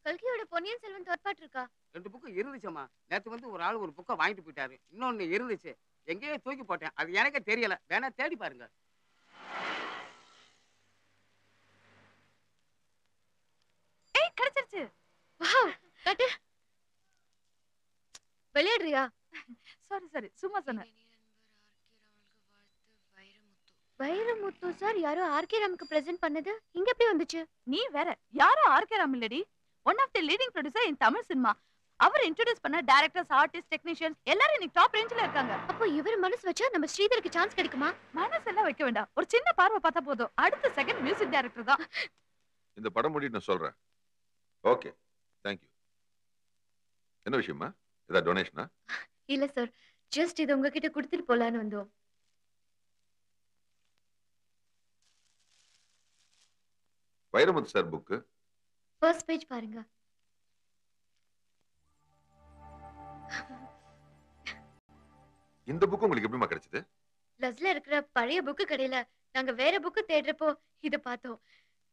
கல்கியோட பொன்னியின் செல்வன் தோற்பாட்டு இருக்கா? 2 புக்கு இருந்துச்சும்மா. நேத்து வந்து ஒரு ஆள் ஒரு புக்க வாங்கிட்டு போயிட்டாரு. இன்னொன்னு இருந்துச்சு. எங்கேயோ தூக்கி போட்டேன். அது எனக்கே தெரியல. வேணா தேடி பாருங்க. ஏய் கிடைச்சிருச்சு. வாவ்! காட்டு. விளையாடுறியா? சாரி சும்மா சொன்னேன். வைரமுத்து சார் யாரோ ஆர்கே ராமுக்கு பிரசன்ட் பண்ணது இங்க எப்படி வந்துச்சு? நீ வேற யாரோ ஆர்கே ராம் இல்லடி. One of the leading producer in Tamil cinema. அவர் இன்ட்ரோடியூஸ் பண்ண டைரக்டர்ஸ், ஆர்டிஸ்ட், டெக்னீஷியன்ஸ் எல்லாரும் இன்னைக்கு டாப் ரேஞ்சில இருக்காங்க. அப்போ இவர் மனசு வச்சா நம்ம ஸ்ரீதருக்கு சான்ஸ் கிடைக்குமா? மனசெல்லாம் வைக்க வேண்டாம். ஒரு சின்ன பார்வை பார்த்தா போதும். அடுத்த செகண்ட் மியூசிக் டைரக்டர் தான். இந்த படம் முடிட்டு நான் சொல்றேன். Okay, thank you. என்ன விஷயமா? ஏதாவது டொனேஷனா? இல்ல சார், ஜஸ்ட் இது உங்ககிட்ட கொடுத்துட்டு போலான்னு வந்தோம். Vairamuthu sir book first page பாருங்க. இந்த புக்கு உங்களுக்கு எப்படிமா கிடைச்சது? லஸ்ல இருக்கிற பழைய புக்கு கடையில நாங்க வேற புக்கு தேடுறப்போ இத பார்த்தோம்.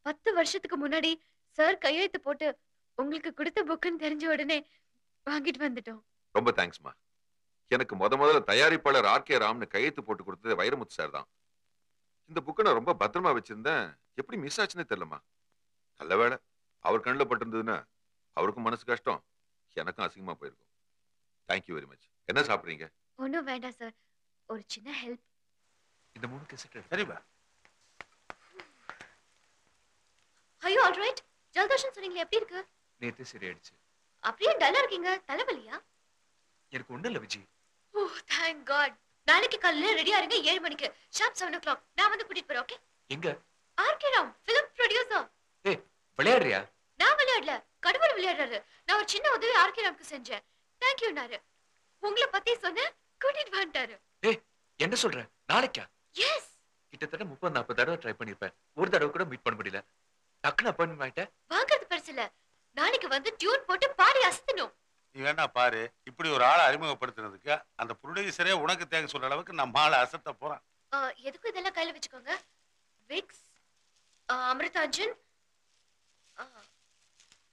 10 வருஷத்துக்கு முன்னாடி சார் கையெழுத்து போட்டு உங்களுக்கு கொடுத்த புக்குன்னு தெரிஞ்ச உடனே வாங்கிட்டு வந்துட்டோம். ரொம்ப தேங்க்ஸ்மா. எனக்கு முதல்ல தயாரிப்பாளர் ஆர்கே ராம்னு கையெழுத்து போட்டு கொடுத்தது வைரமுத்து சார் தான். இந்த புக்கை நான் ரொம்ப பத்திரமா வச்சிருந்தேன். எப்படி மிஸ் ஆச்சுன்னே தெரியலமா. நல்ல வேளை அவர் கண்ணில் பட்டிருந்ததுன்னா அவருக்கும் மனசு கஷ்டம், எனக்கும் அசிங்கமா போயிருக்கும். Thank you very much. என்ன சாப்பிடுறீங்க? ஒன்றும் வேண்டாம் சார், ஒரு சின்ன ஹெல்ப். இந்த 3 கேசட் சரிப்பா. ஐயோ ஆல்ரைட். ஜலதோஷம் சொன்னீங்களே எப்படி இருக்கு? நேத்து சரியாயிடுச்சு. அப்படியே டல்லா இருக்கீங்க, தலைவலியா? எனக்கு ஒண்ணு இல்ல விஜி. ஓ தேங்க் காட். நாளைக்கு காலையில ரெடியா இருங்க 7 மணிக்கு. Sharp 7 o'clock. நான் வந்து கூட்டிட்டு போறேன். ஓகே? எங்க? RK Ram film producer. ஏய் விளையாடுறியா? நான் விளையாடல, கடவுள் விளையாடுறாரு. நான் ஒரு சின்ன உதவி ஆர்கே ராம்க்கு செஞ்சேன். தேங்க் யூ நாரு. உங்களை பத்தி சொன்ன கூட்டிட்டு வந்துட்டாரு. ஏய் என்ன சொல்ற? நாளைக்கா? எஸ். கிட்டத்தட்ட 30-40 தடவை ட்ரை பண்ணிருப்பேன். ஒரு தடவை கூட மீட் பண்ண முடியல. டக்குனு அப்பாயின்மெண்ட் ஆயிட்டேன். வாங்குறது பெருசு இல்ல, நாளைக்கு வந்து டியூன் போட்டு பாடி அசத்தணும். நீ வேணா பாரு, இப்படி ஒரு ஆளை அறிமுகப்படுத்துறதுக்கு அந்த ப்ரொடியூசரே உனக்கு தேங்க சொல்ற அளவுக்கு நம்ம ஆளை அசத்த போறான். எதுக்கும் இதெல்லாம் கையில வச்சுக்கோங்க. விக்ஸ், அமிர்தாஞ்சன்,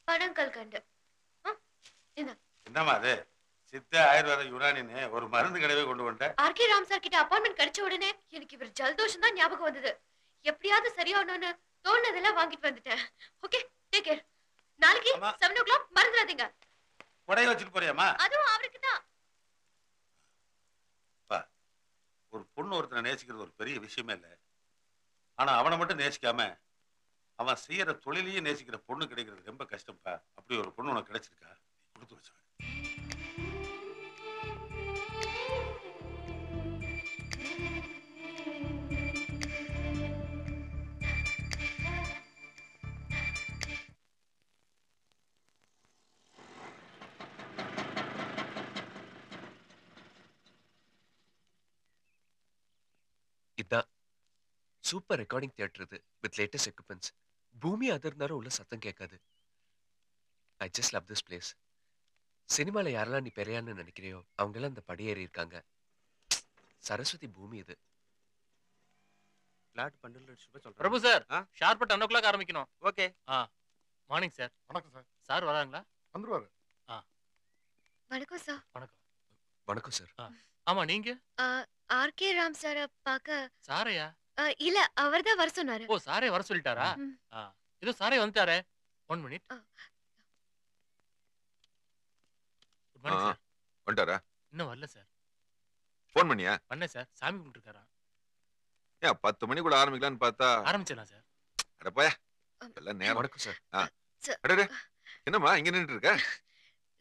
பனங்கல்கண்டு. என்னம்மா அது? சித்த ஆயுர்வேத யுனானின்னு ஒரு மருந்து கடையே கொண்டு வந்துட்டேன். ஆர்கே ராம் சார் கிட்ட அப்பாயின்மெண்ட் கிடைச்ச உடனே எனக்கு இவர் ஜலதோஷம் தான் ஞாபகம் வந்தது. எப்படியாவது சரியாகணும்னு தோணுனதெல்லாம் வாங்கிட்டு வந்துட்டேன். Okay, take care. நாளைக்கு 7 o'clock மறந்துடாதீங்க. உடைய வச்சுட்டு போறியாமா? அதுவும் அவருக்கு தான். ஒரு பொண்ணு ஒருத்தனை நேசிக்கிறது ஒரு பெரிய விஷயமே இல்லை. ஆனா அவனை மட்டும் நேசிக்காம அவன் செய்யற தொழிலையே நேசிக்கிற பொண்ணு கிடைக்கிறது ரொம்ப கஷ்டம்ப்பா. அப்படி ஒரு பொண்ணு உனக்கு கிடைச்சிருக்கா, கொடுத்து வச்சவன். இதான் சூப்பர் ரெக்கார்டிங் தியேட்டர் இது வித் லேட்டஸ்ட் எக்யூப்மெண்ட்ஸ். பூமி அதிர்ந்தாலும் உள்ள சத்தம் கேட்காது. I just love this place. சினிமால யாரெல்லாம் நீ பெரியான்னு நினைக்கிறியோ அவங்க எல்லாம் இந்த படியேறி இருக்காங்க. சரஸ்வதி பூமி இது. பிளாட் பண்டல் சொல்றேன். பிரபு சார், ஷார்ப்பா 10 o'clock ஆரம்பிக்கணும். ஓகே. Morning sir. வணக்கம் சார். சார் வராங்களா? வந்துருவாரு. வணக்கம் சார். வணக்கம். வணக்கம் சார். ஆமா நீங்க? ஆர்கே ராம் சார் பார்க்க. சாரையா? இல்ல, அவர்தான் வர சொன்னாரு. ஓ சாரே வர சொல்லிட்டாரா? இதோ சாரே வந்துட்டாரே. 1 minute. Good morning sir. வந்துட்டாரா? இன்னும் வரல சார். ஃபோன் பண்ணியா? பண்ணேன் சார். சாமி கும்பிட்டுருக்காரா? ஏன் 10 மணிக்குள்ள ஆரம்பிக்கலாம்னு பார்த்தா ஆரம்பிச்சிடலாம் சார். அட போயா, எல்லாம் நேரம். வணக்கம் சார். அடடே, என்னம்மா இங்க நின்னுட்டு இருக்க?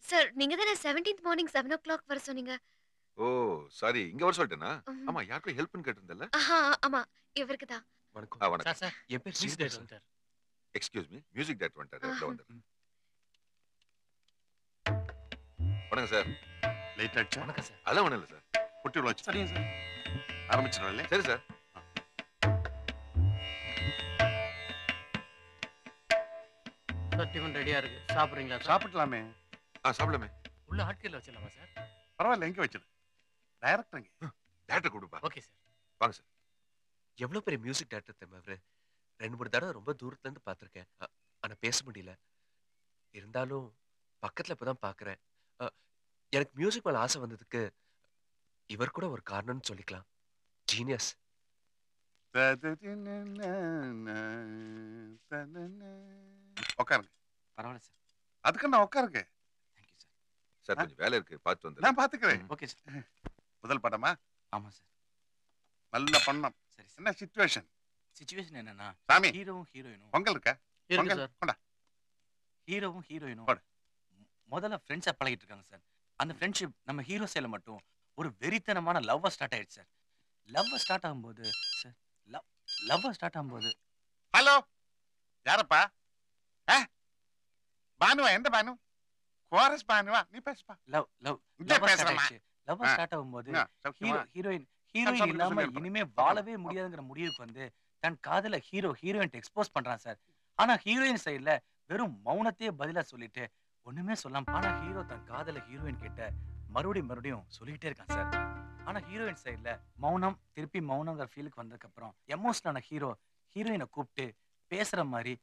சார் நீங்க தானே 17th மார்னிங் 7 o'clock வர சொன்னீங்க. ஓ சாரி, இங்க வர சொல்லிட்டேனா? ஆமா, யாருக்கும் ஹெல்ப்னு கேட்டிருந்தல்ல? ஆமா, இவருக்கு தான். வணக்கம். வணக்கம் சார். என் பேர் music director Sridhar. Excuse me, music director வந்துட்டாரு. உள்ள வந்துரு. வணக்கம் சார். லேட் ஆயிடுச்சா? வணக்கம் சார். அதெல்லாம் ஒண்ணும் இல்ல சார். குட்டி வச்சு. சரிங்க சார், ஆரம்பிச்சிடலாம். சரி சார். டிஃபன் ரெடியா இருக்கு, சாப்பிடுறீங்களா? சாப்பிடலாமே. சாப்பிடலாமே. உள்ள ஆட்கேர்ல வச்சிடலாமா சார்? பரவாயில்ல, எங்க வச்சிரு. டைரக்டர் டைரக்டர் கூப்பிடுப்பா. Okay sir. வாங்க சார். எவ்வளவு பெரிய மியூசிக் டைரக்டர் தெரியுமா அவரு? 2-3 தடவை ரொம்ப தூரத்துல இருந்து பார்த்திருக்கேன். ஆனா பேச முடியல. இருந்தாலும் பக்கத்துல இப்பதான் பாக்குறேன். எனக்கு மியூசிக் மேல ஆசை வந்ததுக்கு இவர் கூட ஒரு காரணம்னு சொல்லிக்கலாம். ஜீனியஸ். உட்காருங்க. பரவாயில்ல சார். அதுக்கு நான் உட்காருங்க. Thank you sir. சார் கொஞ்சம் வேலை இருக்கு, பார்த்து வந்து. நான் பாத்துக்கிறேன். Okay sir. முதல் படமா? ஆமா சார். நல்ல பண்ணம். சரி சார். என்ன சிச்சுவேஷன்? சிச்சுவேஷன் என்னன்னா சாமி ஹீரோவும் ஹீரோயினும் பொங்கல் இருக்கா? இருக்கு பொங்கல் சார். கொண்டா. ஹீரோவும் ஹீரோயினும் போடு. முதல்ல ஃப்ரெண்ட்ஸா பழகிட்டு இருக்காங்க சார். அந்த ஃப்ரெண்ட்ஷிப் நம்ம ஹீரோ சைடுல மட்டும் ஒரு வெறித்தனமான லவ்வா ஸ்டார்ட் ஆயிடுச்சு சார். லவ்வா ஸ்டார்ட் ஆகும்போது சார் லவ்வா ஸ்டார்ட் ஆகும்போது ஹலோ, யாரப்பா? பானுவா? எந்த பானு? கோரஸ் பானுவா? நீ பேசுப்பா. லவ் லவ் இங்கே லவ்வா ஸ்டார்ட் பேசுறேம்மா. ஆயிடுச்சு. லவ்வா ஸ்டார்ட் ஆகும்போது என்ன, சௌக்கியமா? ஹீரோயின் சொல்லுங்க, இல்லாம சொல்லுங்க. இனிமே வாழவே முடியாதுங்கிற முடிவுக்கு வந்து தன் காதல ஹீரோயின் எக்ஸ்போஸ் பண்றான் சார். ஆனா ஹீரோயின் சைடுல வெறும் மௌனத்தையே பதிலா சொல்லிட்டு ஒண்ணுமே சொல்லாம, ஆனா ஹீரோ தன் காதல ஹீரோயின் கிட்ட மறுபடியும் சொல்லிட்டே இருக்கான் சார். ஆனா ஹீரோயின் சைடுல மௌனம் திருப்பி மௌனங்கிற ஃபீலுக்கு வந்ததுக்கு அப்புறம் எமோஷனலான ஹீரோயினை கூப்பிட்டு பேசுற மாதிரி,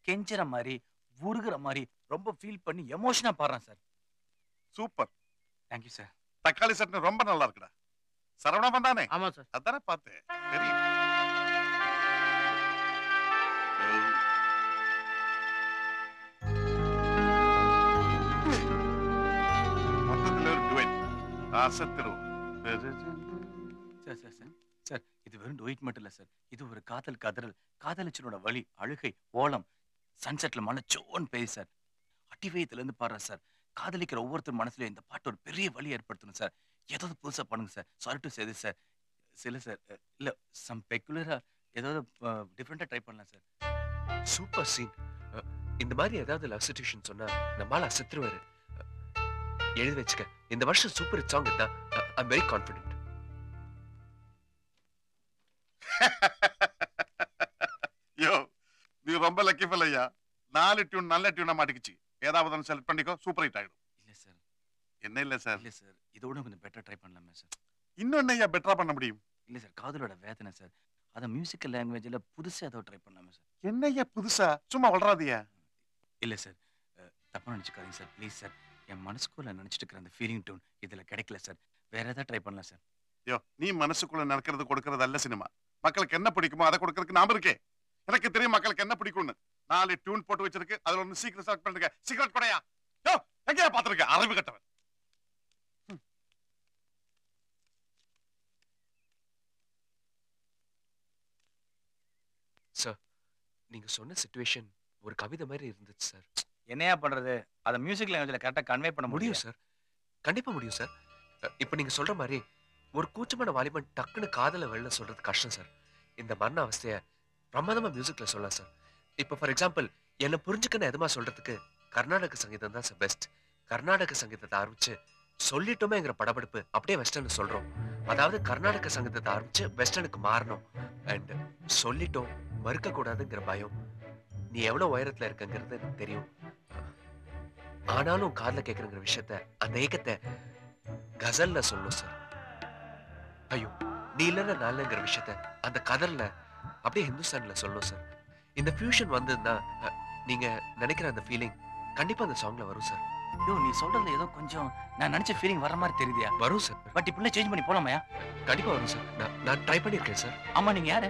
கெஞ்சுற மாதிரி, உருகுற மாதிரி ரொம்ப ஃபீல் பண்ணி எமோஷனா பாடுறான் சார். சூப்பர். Thank you sir. தக்காளி சட்னி ரொம்ப நல்லா இருக்குடா. சரவணா வந்தானே? ஆமா சார். அதானே பார்த்தேன். தெரியும். மொத்தத்துல ஒரு duet. அசத்திரும். சார் சார் சார் சார் இது வெறும் டொயிட் மட்டும் இல்ல சார். இது ஒரு காதல் கதறல், காதலிச்சனோட வலி, அழுகை, ஓலம், சன்செட்ல மனச்சோன்னு பேய் சார். அடிவயத்துல இருந்து பாடுற சார். காதலிக்கிற ஒவ்வொருத்தர் மனசுலயும் இந்த பாட்டு ஒரு பெரிய வலி ஏற்படுத்தணும் சார். ஏதாவது புதுசா பண்ணுங்க sir. Sorry to say this sir. சில சார் இல்ல சம் பெக்குலரா ஏதாவது டிஃபரெண்டா ட்ரை பண்ணலாம் சார். Super scene. இந்த மாதிரி ஏதாவது லவ் சிச்சுவேஷன் சொன்னா நம்மால அசத்துருவாரு. எழுதி வச்சுக்க, இந்த வருஷம் சூப்பர் ஹிட் சாங் தான். ஐ அம் வெரி கான்ஃபிடென்ட். யோ, நீ ரொம்ப லக்கி ஃபெல்லையா. 4 டியூன் நல்ல டியூனா மாட்டிக்கிச்சு. ஏதாவது ஒன்று செலக்ட் பண்ணிக்கோ, சூப்பர் ஹிட் ஆயிடும். இல்ல சார். என்ன இல்ல சார்? இல்ல சார், இதோட கொஞ்சம் பெட்டரா ட்ரை பண்ணலாமே சார். இன்னும் என்னய்யா பெட்டரா பண்ண முடியும்? இல்ல சார், காதலோட வேதனை சார். அத மியூசிக்கல் லாங்குவேஜ்ல புதுசா ஏதோ ட்ரை பண்ணலாமே சார். என்னய்யா புதுசா? சும்மா வளராதியா. இல்ல சார், தப்பா நினைச்சுக்காதீங்க சார். ப்ளீஸ் சார், என் மனசுக்குள்ள நினைச்சிட்டு இருக்கிற அந்த ஃபீலிங் டோன் இதுல கிடைக்கல சார். வேற ஏதாவது ட்ரை பண்ணலாம் சார். யோ, நீ மனசுக்குள்ள நடக்கிறது கொடுக்கறது அல்ல சினிமா. மக்களுக்கு என்ன பிடிக்குமோ அதை கொடுக்கறதுக்கு நாம இருக்கே. எனக்கு தெரியும் மக்களுக்கு என்ன பிடிக்கும்னு. 4 டியூன் போட்டு வச்சிருக்கு. அதுல ஒன்னு சீக்கிரம் செலக்ட் பண்ணுங்க. சீக்கிரம் கொடையா. யோ, எங்கயா பாத்துருக்க அறிவு கட்டவன். சார், நீங்க சொன்ன சிச்சுவேஷன் ஒரு கவிதை மாதிரி இருந்துச்சு சார். என்னையா பண்றது? அத மியூசிக் லாங்குவேஜ்ல கரெக்டா கன்வே பண்ண முடியும் சார், கண்டிப்பா முடியும் சார். இப்ப நீங்க சொல்ற மாதிரி ஒரு கூச்சமான வாலிபன் டக்குன்னு காதல வெளில சொல்றது கஷ்டம் சார். இந்த மரண அவஸ்தைய பிரமாதமா மியூசிக்ல சொல்லலாம் சார். இப்ப ஃபார் எக்ஸாம்பிள், என்ன புரிஞ்சுக்கன்னு எதுமா சொல்றதுக்கு கர்நாடக சங்கீதம் தான் சார் பெஸ்ட். கர்நாடக சங்கீதத்தை ஆரம்பிச்சு சொல்லிட்டோமேங்கிற படபடப்பு அப்படியே வெஸ்டர்ன் சொல்றோம். அதாவது கர்நாடக சங்கீதத்தை ஆரம்பிச்சு வெஸ்டர்னுக்கு மாறணும். அண்ட் சொல்லிட்டோம் மறுக்க கூடாதுங்கிற பயம். நீ எவ்வளவு உயரத்துல இருக்கங்கிறது எனக்கு தெரியும். ஆனாலும் காதுல கேட்கறங்கிற விஷயத்த, அந்த ஏக்கத்தை கசல்ல சொல்லணும் சார். ஐயோ, நீ இல்லைன்னா நான்ங்கிற விஷயத்த அந்த கதர்ல அப்படியே ஹிந்துஸ்தான்ல சொல்லணும் சார். இந்த ஃபியூஷன் வந்ததுன்னா நீங்க நினைக்கிற அந்த ஃபீலிங் கண்டிப்பா அந்த சாங்ல வரும் சார். ஐயோ, நீ சொல்றதுல ஏதோ கொஞ்சம் நான் நினைச்ச ஃபீலிங் வர மாதிரி தெரியுதியா? வரும் சார். பட் இப்படியே சேஞ்ச் பண்ணி போலாமையா? கண்டிப்பா வரும் சார். நான் ட்ரை பண்ணிருக்கேன் சார். ஆமா, நீங்க யாரு?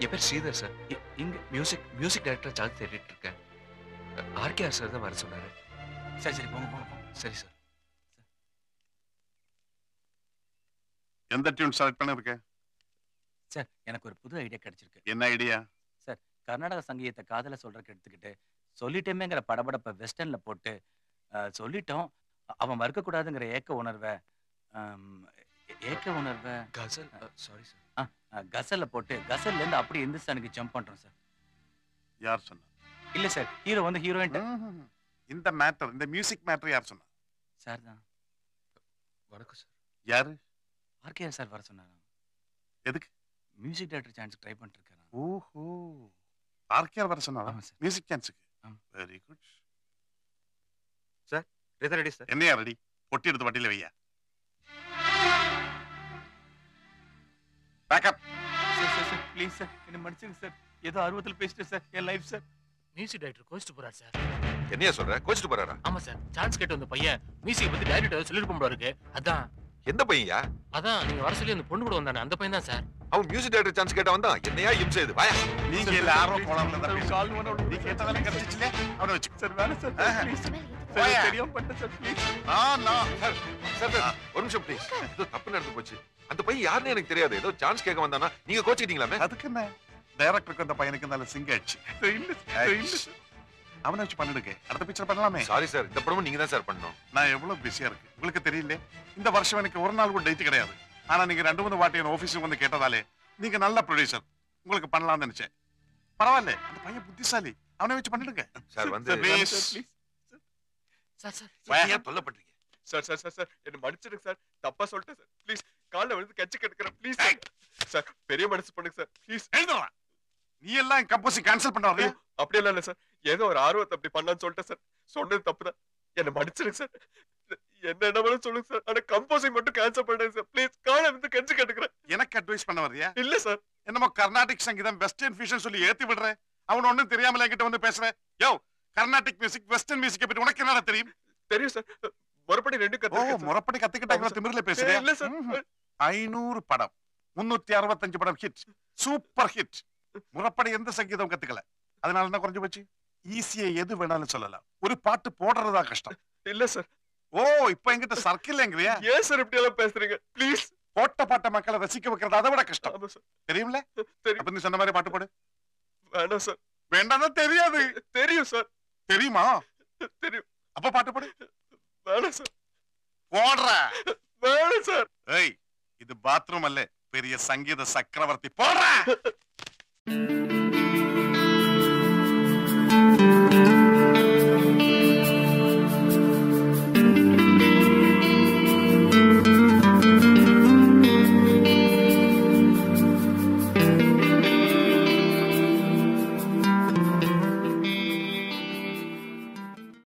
என் பேர் ஸ்ரீதர் சார். இங்க மியூசிக் டைரக்டர் சான்ஸ் தேடிட்டு இருக்கேன். ஆர்கேஆர் சார் தான் வர சொன்னாரு. சரி சரி, போங்க போங்க போங்க. சரி சார். எந்த டியூன் செலக்ட் பண்ணிருக்க? சார், எனக்கு ஒரு புது ஐடியா கிடைச்சிருக்கு. என்ன ஐடியா? சார், கர்நாடக சங்கீதத்தை காதல சொல்றதுக்கு எடுத்துக்கிட்டு சொல்லிட்டேமேங்கிற படபடப்பை வெஸ்டர்ன்ல போட்டு சொல்லிட்டோம் அவன் மறுக்க கூடாதுங்கிற ஏக்க உணர்வை கசல், சாரி சார், கசல்ல போட்டு கசல்ல இருந்து அப்படியே இந்துஸ்தானுக்கு ஜம்ப் பண்றோம் சார். யார் சொன்னா? இல்ல சார், ஹீரோ வந்து ஹீரோயின் இந்த மேட்டர், இந்த மியூசிக் மேட்டர் யார் சொன்னா? சார் தான். வணக்கம் சார். யாரு? ஆர்கேஆர் சார் வர சொன்னாரா? எதுக்கு? மியூசிக் டைரக்டர் சான்ஸ் ட்ரை பண்ணிட்டு இருக்காரா? ஓஹோ, ஆர்கேஆர் வர சொன்னாரா? ஆமா சார். மியூசிக் சான்ஸ்க்கு. ஆமா. Very good. Ready sir. என்னையா ரெடி? பொட்டி எடுத்து வட்டியில வையா. Backup. Sir sir sir please sir, என்ன மன்னிச்சுங்க சார். ஏதோ ஆர்வத்தில் பேசிட்டேன் சார். என் லைஃப் சார். மியூசிக் டைரக்டர் கோச்சிட்டு போறாரு சார். என்னையா சொல்ற? கோச்சிட்டு போறாரா? ஆமா சார். சான்ஸ் கேட்டு வந்த பையன் மியூசிக் பத்தி டைரக்டர் சொல்லிருக்க போல இருக்கு. அதான் எந்த பையன்யா? அதான் நீங்க வர சொல்லி அந்த பொண்ணு கூட வந்தானே அந்த பையன் தான் சார். அவன் மியூசிக் டைரக்டர் சான்ஸ் கேட்டா வந்தான். என்னையா இம்சை இது? வாயா. நீங்க எல்லாரும் கோலாம்ல தான் பேசுறீங்க. நீ கேட்டதால கிடைச்சிச்சுல அவனை வச்சு சார் வேணாம் சார் ப்ளீஸ் சார் தெரியாம பண்ண சார் ப்ளீஸ். சார் ஒரு நிமிஷம் ப்ளீஸ். ஏதோ தப்பு நடந்து போச்சு. அந்த பையன் யாருன்னு எனக்கு தெரியாது. ஏதோ சான்ஸ் கேட்க வந்தானா நீங்க கோச்சிட்டீங்களாமே? அதுக்கு என்ன டைரக்டருக்கு அந்த பையனுக்கு நல்ல சிங்க ஆச்சு. இல்ல அவனை வச்சு பண்ணிடுங்க. அடுத்த பிக்சர் பண்ணலாமே. சாரி சார், இந்த படமும் நீங்க தான் சார் பண்ணணும். நான் எவ்வளவு பிஸியா இருக்கு உங்களுக்கு தெரியல. இந்த வருஷம் எனக்கு ஒரு நாள் கூட டேட் கிடையாது. ஆனா நீங்க 2-3 வாட்டி என் ஆபீஸுக்கு வந்து கேட்டதாலே நீங்க நல்ல ப்ரொடியூசர், உங்களுக்கு பண்ணலாம்னு நினைச்சேன். பரவாயில்ல, அந்த பையன் புத்திசாலி, அவனை வச்சு பண்ணிடுங்க. சார் வந்து சார் சார் ஏன் தொல்லப்படுறீங்க? சார் சார் சார் சார் என்ன மன்னிச்சிடுங்க சார். தப்பா சொல்லிட்டேன் சார். ப்ளீஸ் கால்ல விழுந்து கட்சி கெடுக்கிறேன் ப்ளீஸ் சார். சார் பெரிய மனசு பண்ணுங்க சார் ப்ளீஸ். எழுதுறா நீ எல்லாம் கம்போசிங் கேன்சல் பண்ண வரையா? அப்படி எல்லாம் இல்ல சார். ஏதோ ஒரு ஆர்வத்தை அப்படி பண்ணலாம்னு சொல்லிட்டேன் சார். சொன்னது தப்புதான். என்ன மன்னிச்சிடுங்க சார். என்ன வேணும் சொல்லுங்க சார். ஆனா கம்போசிங் மட்டும் கேன்சல் பண்ணுங்க சார் ப்ளீஸ். கால்ல விழுந்து கட்சி கெடுக்கிறேன். எனக்கு அட்வைஸ் பண்ண வரையா? இல்ல சார். என்னமோ கர்நாடிக் சங்கீதம் வெஸ்டர்ன் ஃபியூஷன் சொல்லி ஏத்தி விடுற. அவன் ஒண்ணும் தெரியாமல என்கிட்ட வந்து பேசுற. யோ கர்நாடிக் மியூசிக் வெஸ்டர்ன் மியூசிக் பத்தி உனக்கு என்னடா தெரியும்? தெரியும் சார். முறப்படி 2 கத்துக்கிட்டேன். முறப்படி கத்துக்கிட்டாங்க திமிர்ல பேசுறேன். இல்ல சார். 500 படம் 365 படம் ஹிட், சூப்பர் ஹிட். முறப்படி எந்த சங்கீதம் கத்துக்கல. அதனால என்ன குறைஞ்சு போச்சு? ஈஸியா எது வேணாலும் சொல்லலாம். ஒரு பாட்டு போடுறதா கஷ்டம். இல்ல சார். ஓ இப்ப என்கிட்ட சர்க்கிள் எங்கறியா? ஏன் சார் இப்படி எல்லாம் பேசுறீங்க ப்ளீஸ்? போட்ட பாட்ட மக்களை ரசிக்க வைக்கிறது அதை விட கஷ்டம். ஆமா சார். தெரியும்ல? தெரியும். அப்ப நீ சொன்ன மாதிரி பாட்டு போடு. வேண்டாம் சார். வேண்டாம்னா தெரியாது. தெரியும் சார். தெரியுமா? தெரியும். அப்ப பாட்டு போடு. வேண்டாம் சார். போடுற. வேண்டாம் சார். ஏய் இது பாத்ரூம் அல்ல, பெரிய சங்கீத சக்கரவர்த்தி. போடுற.